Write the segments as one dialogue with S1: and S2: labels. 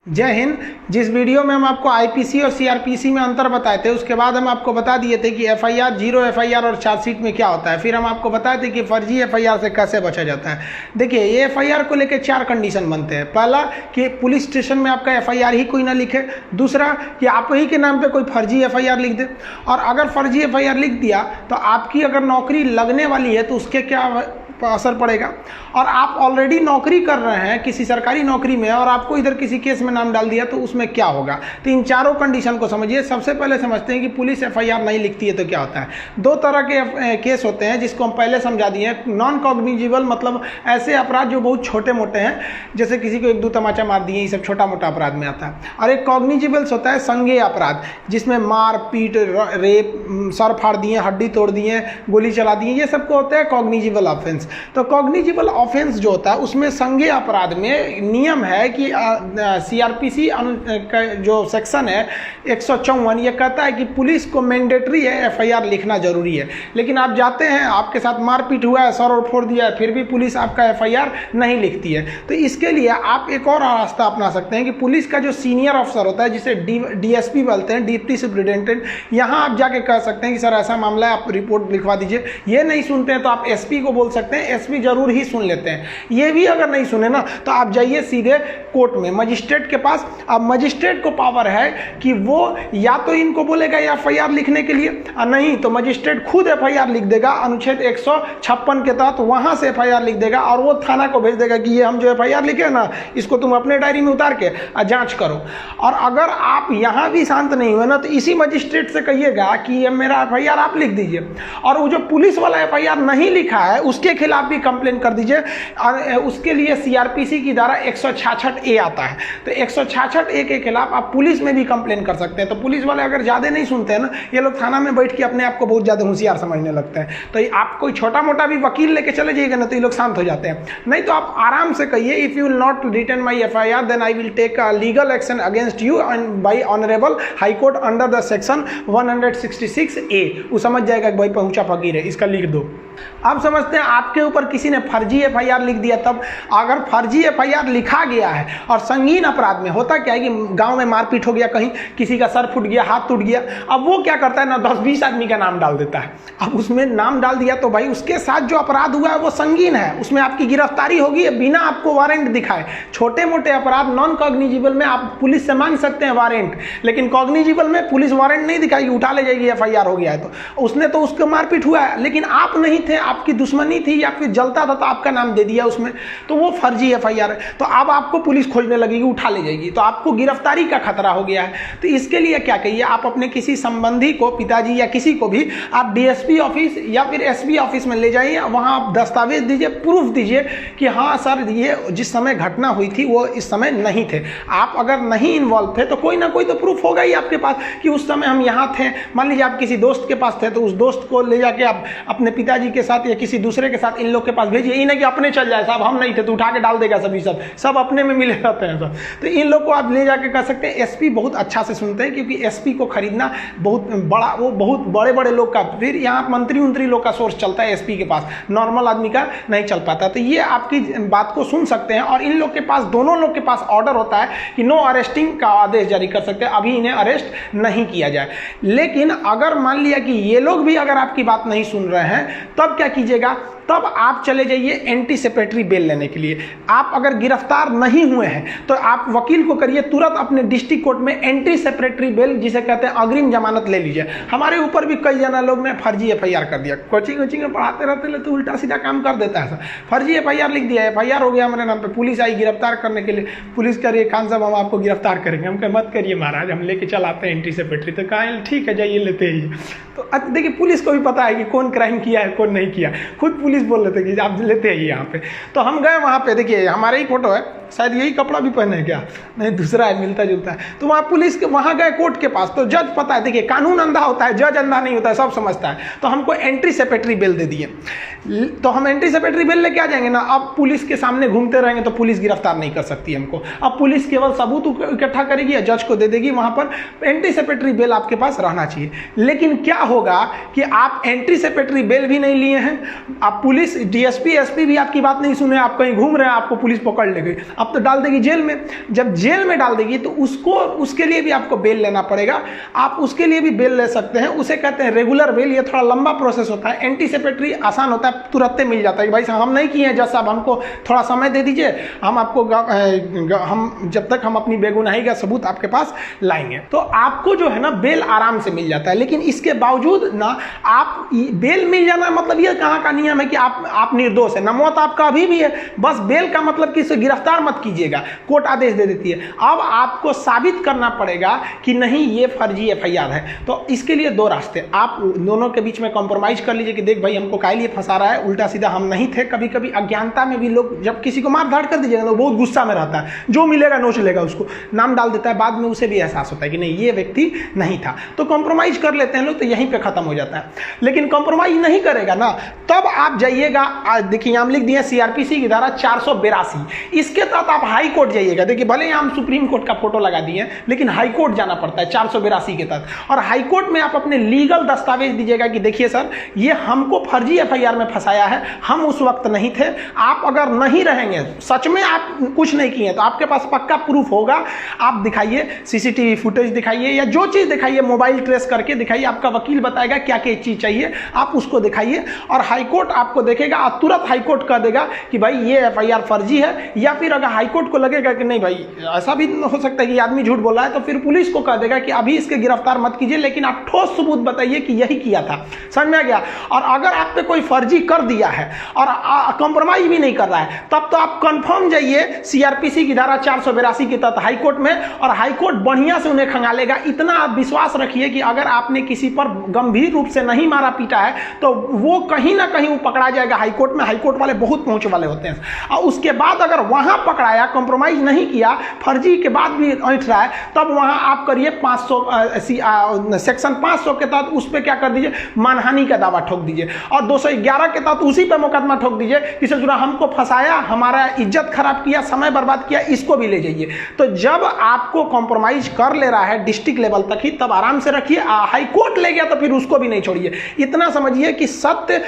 S1: जय हिंद। जिस वीडियो में हम आपको आईपीसी और सीआरपीसी में अंतर बताए थे, उसके बाद हम आपको बता दिए थे कि एफआईआर, जीरो एफआईआर और चार्जशीट में क्या होता है। फिर हम आपको बताए थे कि फर्जी एफआईआर से कैसे बचा जाता है। देखिए, ये एफआईआर को लेकर 4 कंडीशन बनते हैं। पहला कि पुलिस स्टेशन में आपका एफआईआर ही कोई ना लिखे। दूसरा कि आप ही के नाम पर कोई फर्जी एफआईआर लिख दे, और अगर फर्जी एफआईआर लिख दिया तो आपकी अगर नौकरी लगने वाली है तो उसके क्या असर पड़ेगा। और आप ऑलरेडी नौकरी कर रहे हैं किसी सरकारी नौकरी में और आपको इधर किसी केस में नाम डाल दिया तो उसमें क्या होगा। तो इन चारों कंडीशन को समझिए। सबसे पहले समझते हैं कि पुलिस एफआईआर नहीं लिखती है तो क्या होता है। 2 तरह के केस होते हैं जिसको हम पहले समझा दिए हैं। नॉन कॉग्निजिबल मतलब ऐसे अपराध जो बहुत छोटे मोटे हैं, जैसे किसी को 1-2 तमाचा मार दिए, ये सब छोटा मोटा अपराध में आता है। और एक कॉग्निजिबल्स होता है संज्ञेय अपराध, जिसमें मार पीट, रेप, सर फाड़ दिए, हड्डी तोड़ दिए, गोली चला दिए, ये सबको होता है कॉग्निजिबल ऑफेंस। तो कॉग्निजिबल ऑफेंस जो होता है उसमें संज्ञेय अपराध में नियम है कि सीआरपीसी का जो सेक्शन है 154, ये कहता है कि पुलिस को मैंडेटरी है एफआईआर लिखना जरूरी है। लेकिन आप जाते हैं, आपके साथ मारपीट हुआ है, सर और फोड़ दिया है, फिर भी पुलिस आपका एफआईआर नहीं लिखती है। तो इसके लिए आप एक और रास्ता अपना सकते हैं कि पुलिस का जो सीनियर अफसर होता है, जिसे डीएसपी बोलते हैं, डिप्टी सुपरिटेंडेंट, यहाँ आप जाके कह सकते हैं कि सर ऐसा मामला है, आप रिपोर्ट लिखवा दीजिए। ये नहीं सुनते हैं तो आप एसपी को बोल सकते हैं, एसपी जरूर ही सुन लेते हैं। ये भी अगर नहीं सुने ना तो आप जाइए सीधे कोर्ट में, मजिस्ट्रेट के पास। अब मजिस्ट्रेट को पावर है कि वो या तो इनको बोलेगा एफआईआर लिखने के लिए, और नहीं तो मजिस्ट्रेट खुद एफआईआर लिख देगा अनुच्छेद 156 के तहत, वहां से एफआईआर लिख देगा और वो थाना को भेज देगा कि ये हम जो एफआईआर लिखे ना, इसको तुम अपने डायरी में उतार के जांच करो। और अगर आप यहां भी शांत नहीं हुए ना तो इसी मजिस्ट्रेट से कहिएगा कि ये मेरा एफआईआर आप लिख दीजिए, और वो जो पुलिस वाला एफआईआर नहीं लिखा है उसके खिलाफ भी कंप्लेन कर दीजिए। और उसके लिए सीआरपीसी की धारा 166A आता है। तो 166A के खिलाफ आप पुलिस में भी कंप्लेन कर सकते हैं। तो पुलिस वाले अगर ज्यादा नहीं सुनते हैं ना, ये लोग थाना में बैठ के अपने आप को बहुत ज्यादा होशियार समझने लगते हैं। तो आप कोई छोटा मोटा भी वकील लेके चले जाइएगा ना तो ये लोग शांत हो जाते हैं। नहीं तो आप आराम से कहिए, if you will not return my FIR then I will take legal action against you and by honourable high court under the section 166A। वो समझ जाएगा कि भाई पहुंचा फकीर है, इसका लिख दो। आप समझते हैं आपके ऊपर किसी ने फर्जी एफआईआर लिख दिया, तब अगर फर्जी एफआईआर लिखा गया है और संगीन अपराध में होता क्या है कि गांव में मारपीट हो गया, कहीं किसी का सर फूट गया, हाथ टूट गया, अब वो क्या करता है ना 10-20 आदमी का नाम डाल देता है। अब उसमें नाम डाल दिया तो भाई उसके साथ जो अपराध हुआ है वो संगीन है, उसमें आपकी गिरफ्तारी होगी बिना आपको वारंट दिखाए। छोटे मोटे अपराध नॉन कॉग्निजिबल में आप पुलिस से मांग सकते हैं वारंट, लेकिन कॉग्निजिबल में पुलिस वारंट नहीं दिखाएगी, उठा ले जाएगी एफआईआर हो गया है। तो उसने तो उसको मारपीट हुआ है, लेकिन आप नहीं थे, आपकी दुश्मनी थी या फिर जलता था तो आपका नाम दे दिया उसमें, तो वो फर्जी एफआईआर है। तो अब आपको पुलिस खोजने लगेगी, उठा ले जाएगी, तो आपको गिरफ्तारी का खतरा हो गया है। तो इसके लिए क्या कहिए, आप अपने किसी संबंधी को, पिताजी या किसी को भी आप डीएसपी ऑफिस या फिर एसपी ऑफिस में ले जाइए, वहां आप दस्तावेज दीजिए, प्रूफ दीजिए कि हाँ सर ये जिस समय घटना हुई थी वो इस समय नहीं थे। आप अगर नहीं इन्वॉल्व थे तो कोई ना कोई तो प्रूफ होगा ही आपके पास कि उस समय हम यहाँ थे। मान लीजिए आप किसी दोस्त के पास थे तो उस दोस्त को ले जाके आप अपने पिताजी के साथ या किसी दूसरे के साथ इन लोग के पास भेजिए। ये नहीं कि अपने चल जाए, साहब हम नहीं थे तो उठा के डाल देगा सभी, सब अपने में मिले रहते हैं सब। तो इन लोग को आप ले जाके कर सकते हैं। एसपी बहुत अच्छा से सुनते हैं, क्योंकि एसपी को खरीदना बहुत बड़ा, वो बहुत बड़े बड़े लोग का, फिर यहाँ मंत्री लोग का सोर्स चलता है एसपी के पास, नॉर्मल आदमी का नहीं चल पाता। तो ये आपकी बात को सुन सकते हैं। और इन लोग के पास, दोनों लोग के पास ऑर्डर होता है कि नो अरेस्टिंग का आदेश जारी कर सकते हैं, अभी इन्हें अरेस्ट नहीं किया जाए। लेकिन अगर मान लिया कि ये लोग भी अगर आपकी बात नहीं सुन रहे हैं, तब क्या कीजिएगा, तब आप चले जाइए एंटीसिपेटरी बेल लेने के लिए। आप अगर गिरफ्तार नहीं हुए हैं तो आप वकील को करिए तुरंत अपने डिस्ट्रिक्ट कोर्ट में एंटीसिपेटरी बेल, जिसे कहते हैं अग्रिम जमानत, ले लीजिए। हमारे ऊपर भी कई जना लोग ने फर्जी एफआईआर कर दिया, कोचिंग में पढ़ाते रहते तो उल्टा सीधा काम कर देता है। फर्जी एफआईआर लिख दिया, एफआईआर हो गया हमारे नाम पे, पुलिस आई गिरफ्तार करने के लिए। पुलिस कह रही है खान साहब हम आपको गिरफ्तार करेंगे। हम कह मत करिए महाराज, हम लेके चलाते हैं एंटीसिपेटरी। तो कहा ठीक है जाइए लेते ही। तो देखिए पुलिस को भी पता है कि कौन क्राइम किया है कौन नहीं किया, खुद पुलिस बोल रहे थे कि आप लेते आइए यहाँ पे। तो हम गए वहाँ पे, देखिए हमारे ही फोटो है, शायद यही कपड़ा भी पहने क्या, नहीं दूसरा है, मिलता जुलता है। तो वहाँ पुलिस के वहाँ गए कोर्ट के पास, तो जज पता है, देखिए कानून अंधा होता है, जज अंधा नहीं होता है, सब समझता है। तो हमको एंटीसिपेटरी बेल दे दिए, तो हम एंटीसिपेटरी बेल लेके आ जाएंगे ना। अब पुलिस के सामने घूमते रहेंगे तो पुलिस गिरफ्तार नहीं कर सकती हमको। अब पुलिस केवल सबूत इकट्ठा करेगी या जज को दे देगी, वहाँ पर एंटीसिपेटरी बेल आपके पास रहना चाहिए। लेकिन क्या होगा कि आप एंटीसिपेटरी बेल भी नहीं लिए हैं, आप पुलिस, डीएसपी, एसपी भी आपकी बात नहीं सुने, आप कहीं घूम रहे हैं, आपको पुलिस पकड़ ले गई। अब तो डाल देगी जेल में। जब जेल में डाल देगी तो उसके लिए भी आपको बेल लेना पड़ेगा। आप उसके लिए भी बेल ले सकते हैं, उसे कहते हैं रेगुलर बेल। ये थोड़ा लंबा प्रोसेस होता है। एंटीसिपेटरी आसान होता है, तुरंत मिल जाता है कि भाई हम नहीं किए हैं जज साहब, हमको थोड़ा समय दे दीजिए, हम आपको हम जब तक हम अपनी बेगुनाही का सबूत आपके पास लाएंगे। तो आपको जो है ना बेल आराम से मिल जाता है। लेकिन इसके बावजूद ना आप बेल मिल जाना मतलब ये कहाँ का नियम है कि आप निर्दोष है ना, मौत आपका अभी भी है, बस बेल का मतलब कि इसे गिरफ्तार मत कीजिएगा, कोर्ट आदेश दे देती है। अब आपको साबित करना पड़ेगा कि नहीं ये फर्जी एफआईआर है। तो इसके लिए दो रास्ते, आप दोनों के बीच में कॉम्प्रोमाइज कर लीजिए कि देख भाई हमको काहे लिए फंसा रहा है, उल्टा सीधा हम नहीं थे। कभी कभी अज्ञानता में भी लोग जब किसी को मार धाड़ कर दीजिएगा तो बहुत गुस्सा में रहता है, जो मिलेगा नोच लेगा, उसको नाम डाल देता है, बाद में उसे भी एहसास होता है कि नहीं ये व्यक्ति नहीं था। तो कॉम्प्रोमाइज कर लेते हैं लोग, तो यहीं पे खत्म हो जाता है। लेकिन कॉम्प्रोमाइज नहीं करेगा ना, तब आप जाइएगा, देखिए यहाँ लिख दिया सीआरपीसी की धारा 482, इसके तहत आप हाई कोर्ट जाइएगा। देखिए भले ही हम सुप्रीम कोर्ट का फोटो लगा दिए, लेकिन हाई कोर्ट जाना पड़ता है 482 के तहत। और हाई कोर्ट में आप अपने लीगल दस्तावेज दीजिएगा कि देखिए सर ये हमको फर्जी एफआईआर में फंसाया है, हम उस वक्त नहीं थे। आप अगर नहीं रहेंगे, सच में आप कुछ नहीं किए, तो आपके पास पक्का प्रूफ होगा, आप दिखाइए, सीसीटीवी फुटेज दिखाइए या जो चीज दिखाइए, मोबाइल ट्रेस करके दिखाइए, आपका वकील बताएगा क्या क्या चीज चाहिए, आप उसको दिखाइए और हाईकोर्ट आपको देखेगा और तुरंत हाईकोर्ट कह देगा कि भाई ये एफआईआर फर्जी है। या फिर अगर हाईकोर्ट को लगेगा कि नहीं भाई ऐसा भी हो सकता है कि आदमी झूठ बोल रहा है, तो फिर पुलिस को कह देगा कि अभी इसके गिरफ्तार मत कीजिए, लेकिन आप ठोस सबूत बताइए कि यही किया था। समझ में आ गया? और अगर आप पे कोई फर्जी कर दिया है और कॉम्प्रोमाइज भी नहीं कर रहा है, तब तो आप कंफर्म जाइए सीआरपीसी की धारा 482 के तहत हाईकोर्ट में, और हाईकोर्ट बढ़िया से उन्हें खंगालेगा। इतना आप विश्वास रखिए कि अगर आपने किसी पर गंभीर रूप से नहीं मारा पीटा है तो वो कहीं ना कहीं वो पकड़ा जाएगा हाईकोर्ट में। हाईकोर्ट वाले बहुत पहुंच वाले होते हैं। और उसके बाद अगर वहां पकड़ाया, कॉम्प्रोमाइज नहीं किया, फर्जी के बाद भी ऐंठ रहा है, तब वहां आप करिए 500 सेक्शन 500 के तहत उस पर क्या कर दीजिए, मानहानि का दावा ठोक दीजिए। और 211 के तहत उसी पर मुकदमा ठोक दीजिए, किसी जुड़ा हमको फंसाया, हमारा इज्जत खराब किया, समय बर्बाद किया, इसको भी ले जाइए। तो जब आपको कॉम्प्रोमाइज कर ले रहा है डिस्ट्रिक्ट लेवल तक ही, तब आराम से रखिए। हाई कोर्ट ले गया तो फिर उसको भी नहीं छोड़िए। इतना समझिए कि सत्य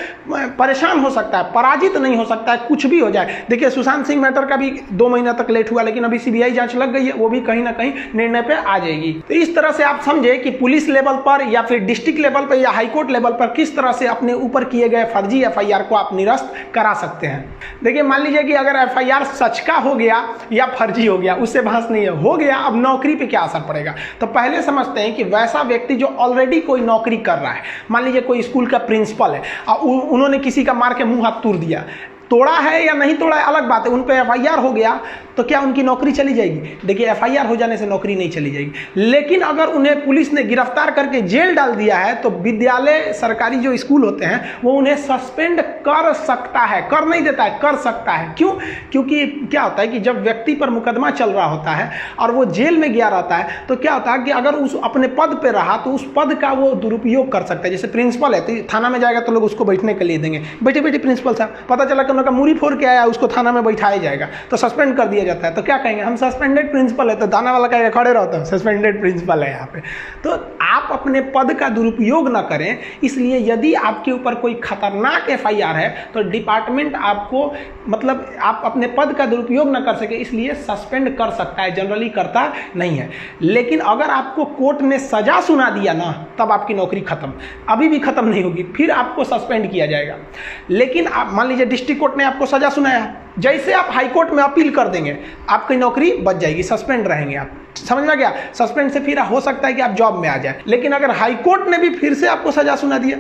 S1: परेशान हो सकता है, पराजित नहीं हो सकता है, कुछ भी हो जाए। देखिए सुशांत सिंह मैटर का भी 2 महीना तक लेट हुआ, लेकिन अभी सीबीआई जांच लग गई है, वो भी कहीं ना कहीं निर्णय पे आ जाएगी। तो इस तरह से आप समझे कि पुलिस लेवल पर या फिर डिस्ट्रिक्ट लेवल पर या हाईकोर्ट लेवल पर किस तरह से अपने ऊपर किए गए फर्जी एफआईआर को आप निरस्त करा सकते हैं। देखिए मान लीजिए कि अगर एफआईआर सच का हो गया या फर्जी हो गया, उससे बहस नहीं है, हो गया, अब नौकरी पे क्या असर पड़ेगा। तो पहले समझते हैं कि वैसा व्यक्ति जो ऑलरेडी कोई नौकरी कर रहा है, मान लीजिए कोई स्कूल का प्रिंसिपल है और उन्होंने किसी का मार के मुंह हाथ तोड़ दिया, तोड़ा है या नहीं तोड़ा है अलग बात है, उन पे एफआईआर हो गया तो क्या उनकी नौकरी चली जाएगी? देखिए एफआईआर हो जाने से नौकरी नहीं चली जाएगी, लेकिन अगर उन्हें पुलिस ने गिरफ्तार करके जेल डाल दिया है तो विद्यालय, सरकारी जो स्कूल होते हैं, वो उन्हें सस्पेंड कर सकता है, कर नहीं देता है, कर सकता है। क्यों? क्योंकि क्या होता है कि जब व्यक्ति पर मुकदमा चल रहा होता है और वो जेल में गया रहता है, तो क्या होता है कि अगर उस अपने पद पर रहा तो उस पद का वो दुरुपयोग कर सकता है। जैसे प्रिंसिपल है तो थाना में जाएगा तो लोग उसको बैठने के लिए देंगे, बैठे बैठे प्रिंसिपल साहब, पता चला कि उनका मूरी फोड़ के आया, उसको थाना में बैठाया जाएगा तो सस्पेंड कर दिया जाता है। तो क्या कहेंगे, हम सस्पेंडेड प्रिंसिपल है, तो थाना वाला कहेगा खड़े रहो, तो सस्पेंडेड प्रिंसिपल है यहाँ पे। तो आप अपने पद का दुरुपयोग ना करें, इसलिए यदि आपके ऊपर कोई खतरनाक एफआईआर है तो डिपार्टमेंट आपको, मतलब आप अपने पद का दुरुपयोग ना कर सके इसलिए सस्पेंड कर सकता है, जनरली करता नहीं है। लेकिन अगर आपको कोर्ट ने सजा सुना दिया ना, तब आपकी नौकरी खत्म, अभी भी खत्म नहीं होगी, फिर आपको सस्पेंड किया जाएगा। लेकिन आप मान लीजिए डिस्ट्रिक्ट कोर्ट ने आपको सजा सुनाया, जैसे आप हाई कोर्ट में अपील कर देंगे आपकी नौकरी बच जाएगी, सस्पेंड रहेंगे आप। समझ में गया? सस्पेंड से फिर हो सकता है कि आप जॉब में आ जाए। लेकिन अगर हाई कोर्ट ने भी फिर से आपको सजा सुना दिया,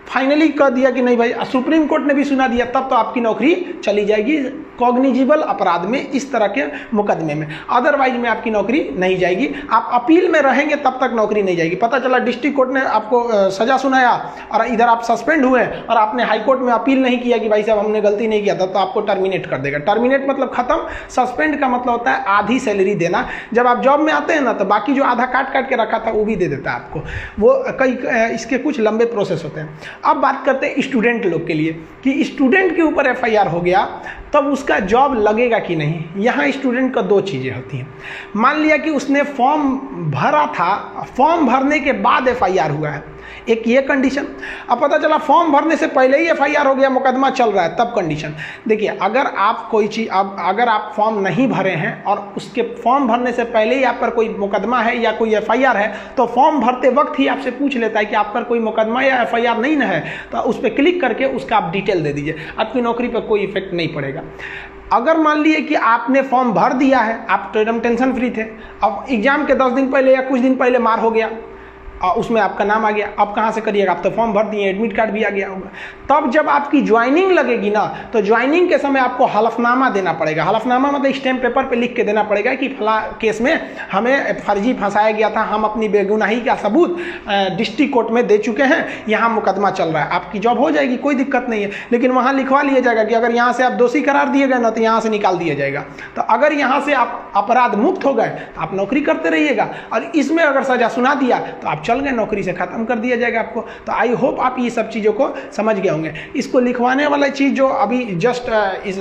S1: फाइनली कह दिया कि नहीं भाई, सुप्रीम कोर्ट ने भी सुना दिया, तब तो आपकी नौकरी चली जाएगी कॉग्निजिबल अपराध में, इस तरह के मुकदमे में। अदरवाइज में आपकी नौकरी नहीं जाएगी। आप अपील में रहेंगे तब तक नौकरी नहीं जाएगी। पता चला डिस्ट्रिक्ट कोर्ट ने आपको सजा सुनाया और इधर आप सस्पेंड हुए और आपने हाई कोर्ट में अपील नहीं किया कि भाई साहब हमने गलती नहीं किया था, तो आपको टर्मिनेट कर देगा। टर्मिनेट मतलब खत्म, सस्पेंड का मतलब होता है आधी सैलरी देना। जब आप जॉब में आते हैं ना, तो बाकी जो आधा काट काट के रखा था वो भी दे देता है आपको। वो कई इसके कुछ लंबे प्रोसेस होते हैं। अब बात करते हैं स्टूडेंट लोग के लिए कि स्टूडेंट के ऊपर एफआईआर हो गया तब उसका जॉब लगेगा कि नहीं। यहाँ स्टूडेंट का 2 चीज़ें होती हैं। मान लिया कि उसने फॉर्म भरा था, फॉर्म भरने के बाद एफआईआर हुआ है, एक ये कंडीशन। अब पता चला फॉर्म भरने से पहले ही एफआईआर हो गया, मुकदमा चल रहा है, तब कंडीशन। देखिए, अगर आप कोई चीज़ अगर आप फॉर्म नहीं भरे हैं और उसके फॉर्म भरने से पहले ही आप पर कोई मुकदमा है या कोई एफआईआर है, तो फॉर्म भरते वक्त ही आपसे पूछ लेता है कि आप पर कोई मुकदमा या एफआईआर नहीं ना है, तो उस पर क्लिक करके उसका आप डिटेल दे दीजिए, आपकी नौकरी पर कोई इफेक्ट नहीं पड़ेगा। अगर मान लिए कि आपने फॉर्म भर दिया है, आप तो एकदम टेंशन फ्री थे, अब एग्जाम के 10 दिन पहले या कुछ दिन पहले मार हो गया, उसमें आपका नाम आ गया, अब कहाँ से करिएगा, आप तो फॉर्म भर दिए, एडमिट कार्ड भी आ गया होगा। तब जब आपकी ज्वाइनिंग लगेगी ना, तो ज्वाइनिंग के समय आपको हलफनामा देना पड़ेगा। हलफनामा मतलब स्टैम्प पेपर पे लिख के देना पड़ेगा कि फला केस में हमें फर्जी फंसाया गया था, हम अपनी बेगुनाही का सबूत डिस्ट्रिक्ट कोर्ट में दे चुके हैं, यहाँ मुकदमा चल रहा है, आपकी जॉब हो जाएगी, कोई दिक्कत नहीं है। लेकिन वहाँ लिखवा लिया जाएगा कि अगर यहाँ से आप दोषी करार दिए गए ना, तो यहाँ से निकाल दिया जाएगा। तो अगर यहाँ से आप अपराध मुक्त हो गए तो आप नौकरी करते रहिएगा, और इसमें अगर सजा सुना दिया तो आप चल गए, नौकरी से खत्म कर दिया जाएगा आपको। तो आई होप आप ये सब चीज़ों को समझ गए होंगे। इसको लिखवाने वाला चीज़ जो अभी जस्ट इस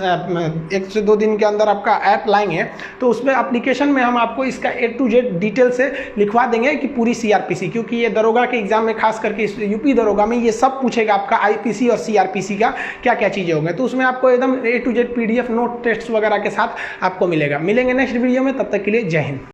S1: 1 से 2 दिन के अंदर आपका ऐप लाएंगे, तो उसमें एप्लीकेशन में हम आपको इसका A to Z डिटेल से लिखवा देंगे कि पूरी CRPC, क्योंकि ये दरोगा के एग्जाम में खास करके इस यूपी दरोगा में ये सब पूछेगा आपका IPC और CRPC का क्या क्या चीज़ें होंगे। तो उसमें आपको एकदम A to Z PDF note test वगैरह के साथ आपको मिलेगा। मिलेंगे नेक्स्ट वीडियो में, तब तक के लिए जय हिंद।